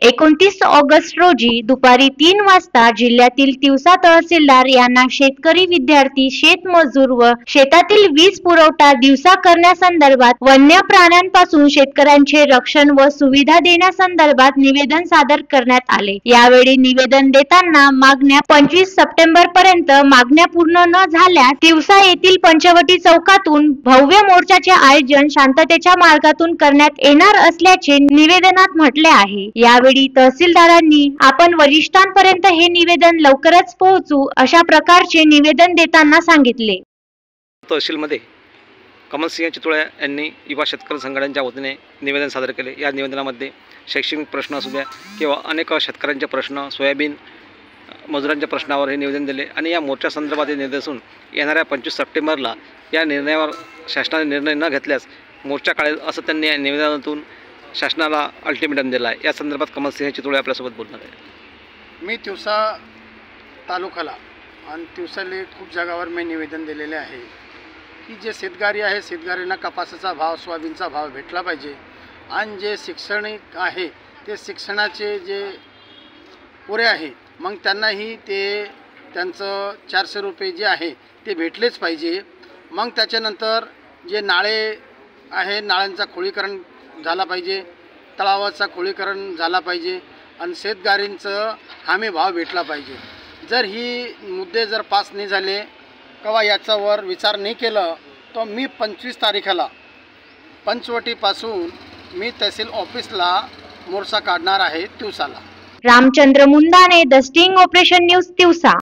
29 August रोजी दुपारी 3 वाजता जिल्ह्यातील तिवसा तहसीलदार यांना शेतकरी, विद्यार्थी, शेतमजूर व शेतातील वीज पुरवठा दिवसा करण्यासंदर्भात वन्य प्राण्यांपासून शेतकऱ्यांचे रक्षण व सुविधा देण्यासंदर्भात निवेदन सादर करण्यात आले। यावेळी निवेदन देताना मागण्या 25 सप्टेंबर पर्यंत मागण्या पूर्ण न झाल्यास तिवसा येथील पंचवटी चौकातून भव्य मोर्चाचे आयोजन शांततेच्या मार्गातून करण्यात येणार असल्याचे निवेदनात म्हटले आहे। यावेळी तहसीलदारांनी आपण वरिष्ठांपर्यंत हे निवेदन लवकरच पोहोचू अशा प्रकारचे निवेदन देताना सांगितले। तहसीलमध्ये कमलसिंह चितोळे यांनी युवा शेतकरी संघटनेच्या वतीने निवेदन सादर केले। या निवेदनामध्ये शैक्षणिक प्रश्न असू द्या किंवा अनेक शेतकऱ्यांचे प्रश्न, सोयाबीन मजुरांच्या प्रश्नावर हे निवेदन दिले आणि या मोर्चा संदर्भात हे निर्देशून येणाऱ्या 25 सप्टेंबरला या निर्णयावर शासनाने निर्णय न घेतल्यास मोर्चा काढेल असं त्यांनी या निवेदनातून शासनाला अल्टिमेटम दिला आहे। या संदर्भात कमलसिंह चितोळे आपल्यासोबत बोलणार आहे। मी तिवसा तालुक्याला आणि तिवसाले खूप जागावर मी निवेदन दिलेले आहे की जे शेतकरी आहे शेतकऱ्यांना कपासाचा भाव, सोयाबीनचा भाव भेटला पाहिजे आणि जे शैक्षणिक आहे ते शिक्षणाचे जे पुरे आहे मग त्यांनाही ते त्यांचं 400 रुपये जे आहे ते भेटलेच पाहिजे। मग त्याच्यानंतर जे नाळे आहे नाळ्यांचा खोलीकरण झाला पाहिजे, तलावाचा खोलीकरण झाला पाहिजे आणि शेतकऱ्यांचं हमी भाव भेटला पाहिजे। जर ही मुद्दे जर पास नाही झाले किंवा याच्यावर विचार नाही केलं तर मी 25 तारखेला पंचवटीपासून मी तहसील ऑफिसला मोर्चा काढणार आहे तिवसाला। Ramchandra Mundane, the sting operation news, Tiwasa.